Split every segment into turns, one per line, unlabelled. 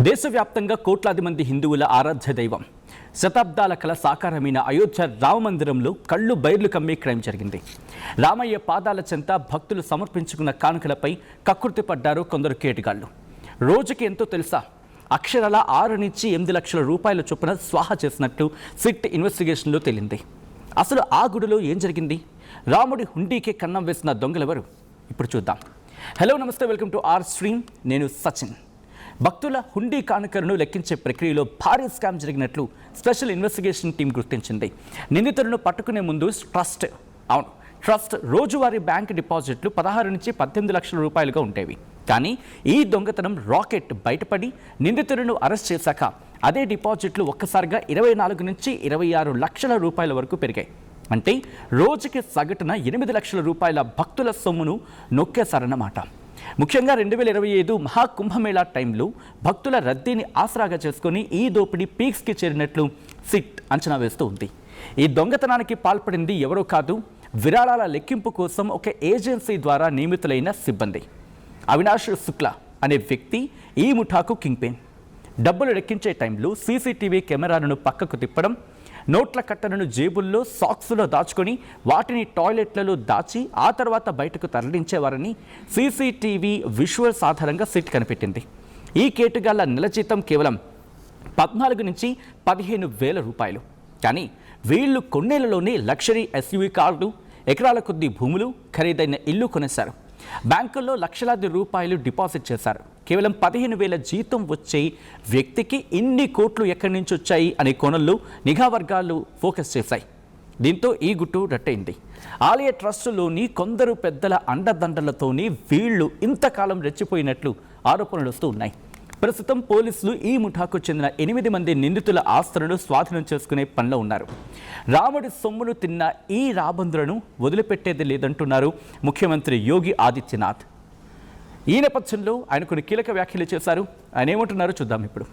దేశవ్యాప్తంగా కోట్లాది మంది హిందువుల ఆరాధ్య దైవం శతాబ్దాల కల సాకారమైన అయోధ్య రామ మందిరంలో కళ్ళు బైర్లు కమ్మే క్రైమ్ జరిగింది. రామయ్య పాదాల చెంత భక్తులు సమర్పించుకున్న కానుకలపై కక్కుర్తి పడ్డారు కొందరు కేటుగాళ్లు. రోజుకి ఎంతో తెలుసా, అక్షరాల 6 నుంచి 8 లక్షల రూపాయల చొప్పున స్వాహా చేసినట్లు సిట్ ఇన్వెస్టిగేషన్లో తేలింది. అసలు ఆ గుడిలో ఏం జరిగింది? రాముడి హుండీకే కన్నం వేసిన దొంగలెవరు? ఇప్పుడు చూద్దాం. హలో, నమస్తే, వెల్కమ్ టు ఆర్ స్ట్రీమ్. నేను సచిన్. భక్తుల హుండీ కానుకలను లెక్కించే ప్రక్రియలో భారీ స్కామ్ జరిగినట్లు స్పెషల్ ఇన్వెస్టిగేషన్ టీం గుర్తించింది. నిందితులను పట్టుకునే ముందు ట్రస్ట్ రోజువారీ బ్యాంక్ డిపాజిట్లు 16 నుంచి 18 లక్షల రూపాయలుగా ఉండేవి. కానీ ఈ దొంగతనం రాకెట్ బయటపడి నిందితులను అరెస్ట్ చేశాక అదే డిపాజిట్లు ఒక్కసారిగా 24 నుంచి 26 లక్షల రూపాయల వరకు పెరిగాయి. అంటే రోజుకి సగటున 8 లక్షల రూపాయల భక్తుల సొమ్మును నొక్కేశారన్నమాట. ముఖ్యంగా 2025 మహాకుంభమేళా టైంలో భక్తుల రద్దీని ఆసరాగా చేసుకుని ఈ దోపిడీ పీక్స్కి చేరినట్లు సిట్ అంచనా వేస్తూ ఉంది. ఈ దొంగతనానికి పాల్పడింది ఎవరో కాదు, విరాళాల లెక్కింపు కోసం ఒక ఏజెన్సీ ద్వారా నియమితులైన సిబ్బంది. అవినాష్ శుక్లా అనే వ్యక్తి ఈ ముఠాకు కింగ్ పిన్. డబ్బులు లెక్కించే టైంలో సీసీటీవీ కెమెరాలను పక్కకు తిప్పడం, నోట్ల కట్టలను జేబుల్లో సాక్స్లో దాచుకొని వాటిని టాయిలెట్లలో దాచి ఆ తర్వాత బయటకు తరలించేవారని సీసీటీవీ విజువల్స్ ఆధారంగా సిట్ కనిపెట్టింది. ఈ కేటుగాళ్ల నెల జీతం కేవలం 14 నుంచి 15 వేల రూపాయలు. కానీ వీళ్ళు కొన్నేళ్లలోనే లగ్జరీ ఎస్యూవీ కార్లు, ఎకరాల కొద్దీ భూములు, ఖరీదైన ఇల్లు కొనేశారు. బ్యాంకుల్లో లక్షలాది రూపాయలు డిపాజిట్ చేశారు. కేవలం 15,000 జీతం వచ్చే వ్యక్తికి ఇన్ని కోట్లు ఎక్కడి నుంచి వచ్చాయి అనే కోణంలో నిఘా వర్గాలు ఫోకస్ చేశాయి. దీంతో ఈ గుట్టు రట్టయింది. ఆలయ ట్రస్టులోని కొందరు పెద్దల అండదండలతోనే వీళ్లు ఇంతకాలం రెచ్చిపోయినట్లు ఆరోపణలు వస్తూ ఉన్నాయి. ప్రస్తుతం పోలీసులు ఈ ముఠాకు చెందిన 8 మంది నిందితుల ఆస్తులను స్వాధీనం చేసుకునే పనిలో ఉన్నారు. రాముడి సొమ్మును తిన్న ఈ రాబందులను వదిలిపెట్టేది లేదంటున్నారు ముఖ్యమంత్రి యోగి ఆదిత్యనాథ్. ఈ నేపథ్యంలో ఆయన కొన్ని కీలక వ్యాఖ్యలు చేశారు. ఆయన ఏమంటున్నారో చూద్దాం ఇప్పుడు.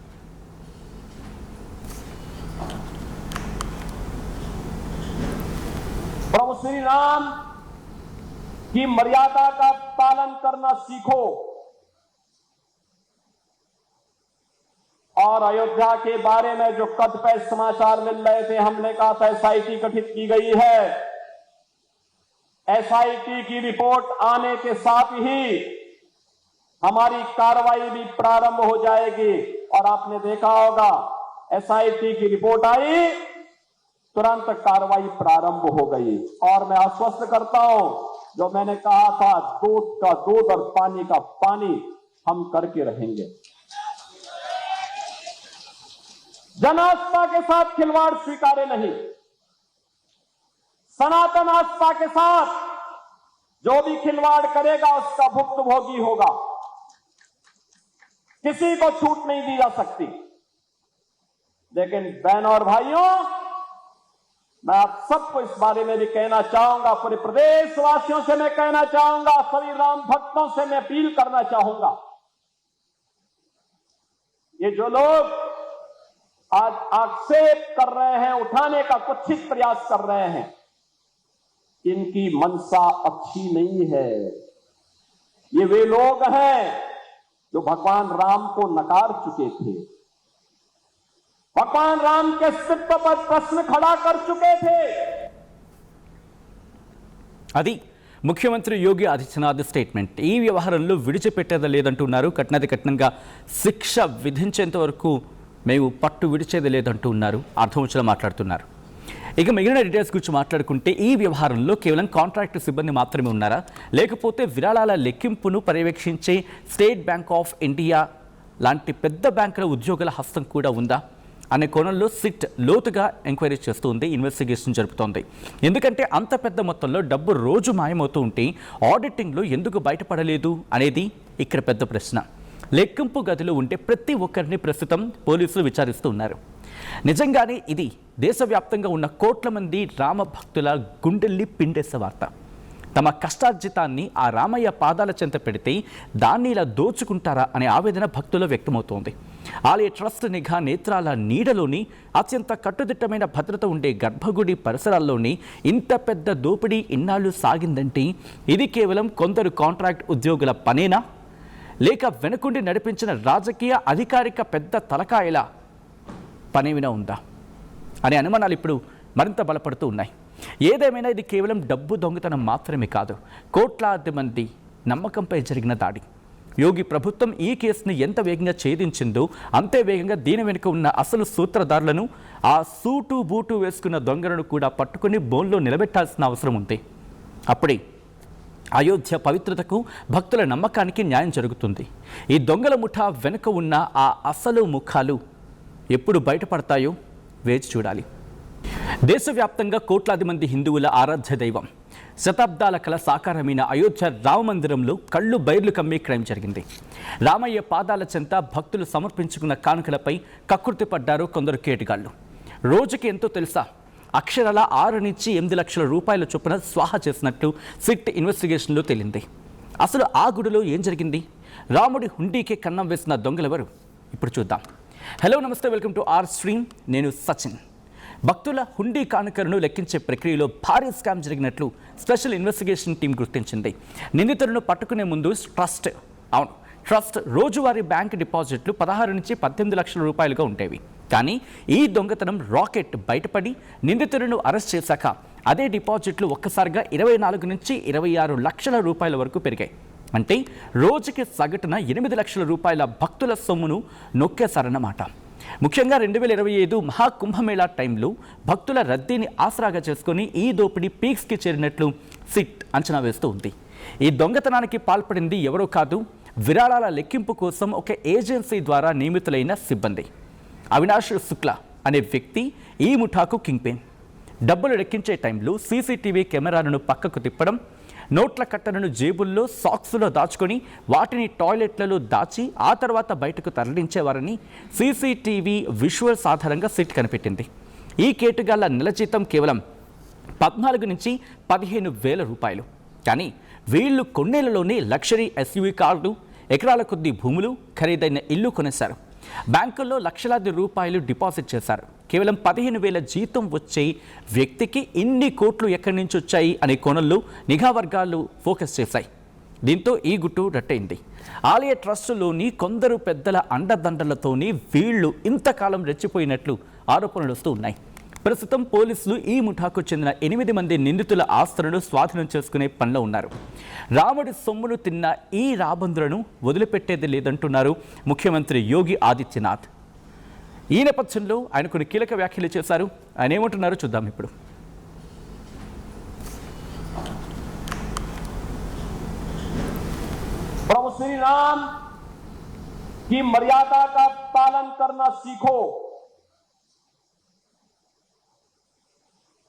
प्रभु श्री राम की मर्यादा का पालन करना सीखो और अयोध्या के बारे में जो कतिपय समाचार मिल रहे थे, हमने कहा था एसआईटी गठित की गई है। एसआईटी की रिपोर्ट आने के साथ ही हमारी कार्रवाई भी प्रारंभ हो जाएगी। और आपने देखा होगा एसआईटी की रिपोर्ट आई, तुरंत कार्रवाई प्रारंभ हो गई। और मैं आश्वस्त करता हूं, जो मैंने कहा था दूध का दूध और पानी का पानी हम करके रहेंगे। जन आस्था के साथ खिलवाड़ स्वीकार्य नहीं। सनातन आस्था के साथ जो भी खिलवाड़ करेगा उसका भुक्तभोगी होगा। किसी को छूट नहीं दी जा सकती। लेकिन बहनों और भाइयों, मैं आप सबको इस बारे में भी कहना चाहूंगा, पूरे प्रदेशवासियों से मैं कहना चाहूंगा, सभी राम भक्तों से मैं अपील करना चाहूंगा, ये जो लोग आज आक्षेप कर रहे हैं, उठाने का कुत्सित प्रयास कर रहे हैं, इनकी मनसा अच्छी नहीं है। ये वे लोग हैं जो भगवान राम को नकार चुके थे, भगवान राम के अस्तित्व पर प्रश्न खड़ा कर चुके थे।
అది ముఖ్యమంత్రి యోగి ఆదిత్యనాథ్ స్టేట్మెంట్. ఈ వ్యవహారంలో విడిచిపెట్టేది లేదంటున్నారు. కఠినాది కఠినంగా శిక్ష విధించేంత వరకు మేము పట్టు విడిచేది లేదంటూ ఉన్నారు. అర్థం వచ్చేలా మాట్లాడుతున్నారు. ఇక మిగిలిన డీటెయిల్స్ గురించి మాట్లాడుకుంటే, ఈ వ్యవహారంలో కేవలం కాంట్రాక్ట్ సిబ్బంది మాత్రమే ఉన్నారా, లేకపోతే విరాళాల లెక్కింపును పర్యవేక్షించే స్టేట్ బ్యాంక్ ఆఫ్ ఇండియా లాంటి పెద్ద బ్యాంకుల ఉద్యోగుల హస్తం కూడా ఉందా అనే కోణంలో సిట్ లోతుగా ఎంక్వైరీ చేస్తుంది, ఇన్వెస్టిగేషన్ జరుపుతోంది. ఎందుకంటే అంత పెద్ద మొత్తంలో డబ్బు రోజు మాయమవుతూ ఉంటే ఆడిటింగ్లో ఎందుకు బయటపడలేదు అనేది ఇక్కడ పెద్ద ప్రశ్న. లెక్కింపు గదిలో ఉంటే ప్రతి ఒక్కరిని ప్రస్తుతం పోలీసులు విచారిస్తూ ఉన్నారు. నిజంగానే ఇది దేశవ్యాప్తంగా ఉన్న కోట్ల మంది రామ భక్తుల గుండెల్ని పిండేసే వార్త. తమ కష్టార్జితాన్ని ఆ రామయ్య పాదాల చెంత పెడితే దాన్ని ఇలా దోచుకుంటారా అనే ఆవేదన భక్తుల్లో వ్యక్తమవుతోంది. ఆలయ ట్రస్ట్ నిఘా నేత్రాల నీడలోని అత్యంత కట్టుదిట్టమైన భద్రత ఉండే గర్భగుడి పరిసరాల్లోని ఇంత పెద్ద దోపిడీ ఇన్నాళ్ళు సాగిందంటే ఇది కేవలం కొందరు కాంట్రాక్ట్ ఉద్యోగుల పనేనా, లేక వెనుకుండి నడిపించిన రాజకీయ అధికారిక పెద్ద తలకాయల పనేమైనా ఉందా అనే అనుమానాలు ఇప్పుడు మరింత బలపడుతూ ఉన్నాయి. ఏదేమైనా ఇది కేవలం డబ్బు దొంగతనం మాత్రమే కాదు, కోట్లాది మంది నమ్మకంపై జరిగిన దాడి. యోగి ప్రభుత్వం ఈ కేసును ఎంత వేగంగా ఛేదించిందో అంతే వేగంగా దీని వెనుక ఉన్న అసలు సూత్రధారులను, ఆ సూటు బూటు వేసుకున్న దొంగలను కూడా పట్టుకుని బోన్లో నిలబెట్టాల్సిన అవసరం ఉంది. అప్పుడే అయోధ్య పవిత్రతకు, భక్తుల నమ్మకానికి న్యాయం జరుగుతుంది. ఈ దొంగల ముఠా వెనుక ఉన్న ఆ అసలు ముఖాలు ఎప్పుడు బయటపడతాయో వేచి చూడాలి. దేశవ్యాప్తంగా కోట్లాది మంది హిందువుల ఆరాధ్య దైవం, శతాబ్దాల కల సాకారమైన అయోధ్య రామమందిరంలో కళ్ళు బైర్లు కమ్మే క్రైమ్ జరిగింది. రామయ్య పాదాల చెంత భక్తులు సమర్పించుకున్న కానుకలపై కక్కుర్తి పడ్డారు కొందరు కేటుగాళ్లు. రోజుకి ఎంతో తెలుసా? అక్షరాల 6 నుంచి 8 లక్షల రూపాయల చొప్పున స్వాహా చేసినట్లు సిట్ ఇన్వెస్టిగేషన్లో తేలింది. అసలు ఆ గుడిలో ఏం జరిగింది? రాముడి హుండీకే కన్నం వేసిన దొంగలెవరు? ఇప్పుడు చూద్దాం. హలో, నమస్తే, వెల్కమ్ టు ఆర్ స్ట్రీమ్. నేను సచిన్. భక్తుల హుండీ కానుకలను లెక్కించే ప్రక్రియలో భారీ స్కామ్ జరిగినట్లు స్పెషల్ ఇన్వెస్టిగేషన్ టీం గుర్తించింది. నిందితులను పట్టుకునే ముందు ట్రస్ట్ రోజువారీ బ్యాంక్ డిపాజిట్లు 16 నుంచి 18 లక్షల రూపాయలుగా ఉండేవి. కానీ ఈ దొంగతనం రాకెట్ బయటపడి నిందితులను అరెస్ట్ చేశాక అదే డిపాజిట్లు ఒక్కసారిగా 24 నుంచి 26 లక్షల రూపాయల వరకు పెరిగాయి. అంటే రోజుకి సగటున 8 లక్షల రూపాయల భక్తుల సొమ్మును నొక్కేశారన్నమాట. ముఖ్యంగా 2025 మహాకుంభమేళా టైంలో భక్తుల రద్దీని ఆసరాగా చేసుకుని ఈ దోపిడీ పీక్స్కి చేరినట్లు సిట్ అంచనా వేస్తూ ఉంది. ఈ దొంగతనానికి పాల్పడింది ఎవరో కాదు, విరాళాల లెక్కింపు కోసం ఒక ఏజెన్సీ ద్వారా నియమితులైన సిబ్బంది. అవినాష్ శుక్లా అనే వ్యక్తి ఈ ముఠాకు కింగ్ పిన్. డబ్బులు లెక్కించే టైంలో సీసీటీవీ కెమెరాలను పక్కకు తిప్పడం, నోట్ల కట్టలను జేబుల్లో, సాక్స్లో దాచుకొని వాటిని టాయిలెట్లలో దాచి ఆ తర్వాత బయటకు తరలించేవారని సీసీటీవీ విజువల్స్ ఆధారంగా సిట్ కనిపెట్టింది. ఈ కేటుగాళ్ల నెల జీతం కేవలం 14 నుంచి 15 వేల రూపాయలు. కానీ వీళ్ళు కొన్నేళ్లలోనే లగ్జరీ ఎస్యూవీ కార్లు, ఎకరాల కొద్దీ భూములు, ఖరీదైన ఇల్లు కొనేశారు. బ్యాంకుల్లో లక్షలాది రూపాయలు డిపాజిట్ చేశారు. కేవలం 15,000 జీతం వచ్చే వ్యక్తికి ఇన్ని కోట్లు ఎక్కడి నుంచి వచ్చాయి అనే కోణంలో నిఘా వర్గాలు ఫోకస్ చేశాయి. దీంతో ఈ గుట్టు రట్టయింది. ఆలయ ట్రస్టులోని కొందరు పెద్దల అండదండలతోనే వీళ్లు ఇంతకాలం రెచ్చిపోయినట్లు ఆరోపణలు వస్తూ ఉన్నాయి. ప్రస్తుతం పోలీసులు ఈ ముఠాకు చెందిన 8 మంది నిందితుల ఆస్తులను స్వాధీనం చేసుకునే పనిలో ఉన్నారు. రాముడి సొమ్మును తిన్న ఈ రాబందులను వదిలిపెట్టేది లేదంటున్నారు ముఖ్యమంత్రి యోగి ఆదిత్యనాథ్. ఈ నేపథ్యంలో ఆయన కొన్ని కీలక వ్యాఖ్యలు చేశారు. ఆయన ఏమంటున్నారో చూద్దాం ఇప్పుడు.
प्रभु श्री राम की मर्यादा का पालन करना सीखो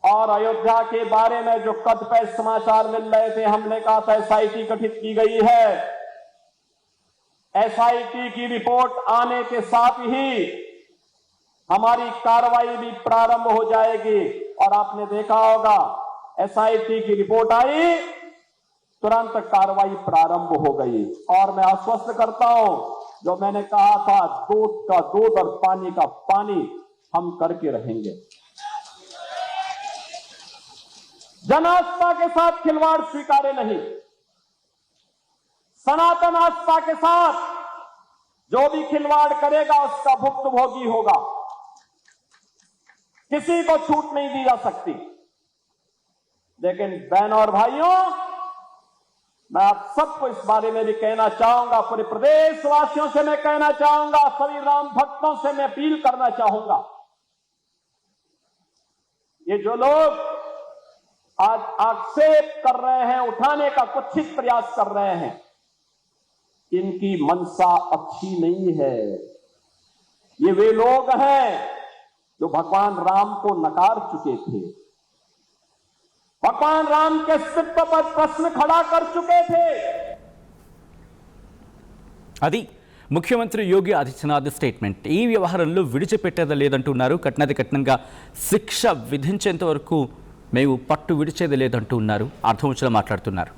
और अयोध्या के बारे में जो कतिपय समाचार मिल रहे थे, हमने कहा था एसआईटी गठित की गई है। एसआईटी की रिपोर्ट आने के साथ ही हमारी कार्रवाई भी प्रारंभ हो जाएगी। और आपने देखा होगा एसआईटी की रिपोर्ट आई, तुरंत कार्रवाई प्रारंभ हो गई। और मैं आश्वस्त करता हूं, जो मैंने कहा था दूध का दूध और पानी का पानी हम करके रहेंगे। जन आस्था के साथ खिलवाड़ स्वीकार्य नहीं। सनातन आस्था के साथ जो भी खिलवाड़ करेगा उसका भुक्तभोगी होगा। किसी को छूट नहीं दी जा सकती। लेकिन बहनों और भाइयों, मैं आप सबको इस बारे में भी कहना चाहूंगा, पूरे प्रदेशवासियों से मैं कहना चाहूंगा, सभी राम भक्तों से मैं अपील करना चाहूंगा, ये जो लोग आज आक्षेप कर रहे हैं, उठाने का कुत्सित प्रयास कर रहे हैं, इनकी मनसा अच्छी नहीं है। ये वे लोग हैं जो भगवान राम को नकार चुके थे, भगवान राम के अस्तित्व पर प्रश्न खड़ा कर चुके थे।
అది ముఖ్యమంత్రి యోగి ఆదిత్యనాథ్ స్టేట్మెంట్. ఈ వ్యవహారంలో విడిచిపెట్టేది లేదంటున్నారు. కఠినాది కఠినంగా శిక్ష విధించేంత వరకు మేము పట్టు విడిచేది లేదంటూ ఉన్నారు. అర్థం వచ్చేలా మాట్లాడుతున్నారు.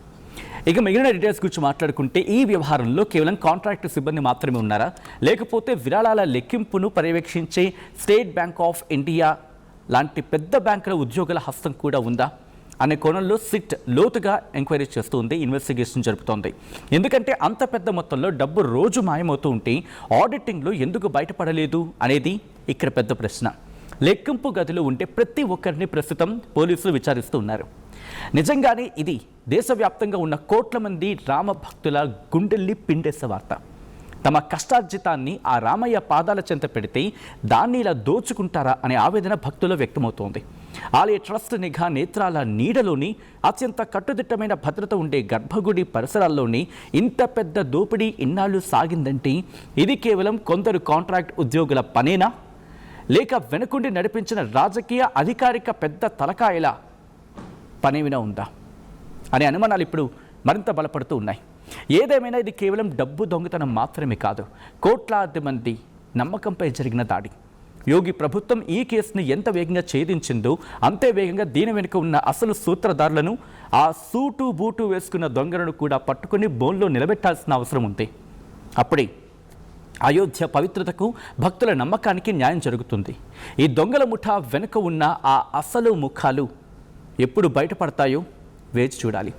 ఇక మిగిలిన డీటెయిల్స్ గురించి మాట్లాడుకుంటే ఈ వ్యవహారంలో కేవలం కాంట్రాక్ట్ సిబ్బంది మాత్రమే ఉన్నారా, లేకపోతే విరాళాల లెక్కింపును పర్యవేక్షించే స్టేట్ బ్యాంక్ ఆఫ్ ఇండియా లాంటి పెద్ద బ్యాంకుల ఉద్యోగుల హస్తం కూడా ఉందా? అనే కోణంలో సిట్ లోతుగా ఎంక్వైరీ చేస్తుంది, ఇన్వెస్టిగేషన్ జరుపుతోంది. ఎందుకంటే అంత పెద్ద మొత్తంలో డబ్బు రోజు మాయమవుతూ ఉంటే ఆడిటింగ్లో ఎందుకు బయటపడలేదు అనేది ఇక్కడ పెద్ద ప్రశ్న. లెక్కింపు గదిలో ఉంటే ప్రతి ఒక్కరిని ప్రస్తుతం పోలీసులు విచారిస్తూ ఉన్నారు. నిజంగానే ఇది దేశవ్యాప్తంగా ఉన్న కోట్ల మంది రామ భక్తుల గుండెల్ని పిండేసే వార్త. తమ కష్టార్జితాన్ని ఆ రామయ్య పాదాల చెంత పెడితే దాన్ని ఇలా దోచుకుంటారా అనే ఆవేదన భక్తులు వ్యక్తమవుతోంది. ఆలయ ట్రస్ట్ నిఘా నేత్రాల నీడలోని అత్యంత కట్టుదిట్టమైన భద్రత ఉండే గర్భగుడి పరిసరాల్లోని ఇంత పెద్ద దోపిడీ ఇన్నాళ్ళు సాగిందంటే ఇది కేవలం కొందరు కాంట్రాక్ట్ ఉద్యోగుల పనేనా, లేక వెనుకుండి నడిపించిన రాజకీయ అధికారిక పెద్ద తలకాయల పనేమైనా ఉందా అనే అనుమానాలు ఇప్పుడు మరింత బలపడుతూ ఉన్నాయి. ఏదేమైనా ఇది కేవలం డబ్బు దొంగతనం మాత్రమే కాదు, కోట్లాది మంది నమ్మకంపై జరిగిన దాడి. యోగి ప్రభుత్వం ఈ కేసును ఎంత వేగంగా ఛేదించిందో అంతే వేగంగా దీని వెనుక ఉన్న అసలు సూత్రధారులను, ఆ సూటు బూటు వేసుకున్న దొంగలను కూడా పట్టుకుని బోన్లో నిలబెట్టాల్సిన అవసరం ఉంది. అప్పుడే అయోధ్య పవిత్రతకు, భక్తుల నమ్మకానికి న్యాయం జరుగుతుంది. ఈ దొంగల ముఠా వెనుక ఉన్న ఆ అసలు ముఖాలు ఎప్పుడు బయటపడతాయో వేచి చూడాలి.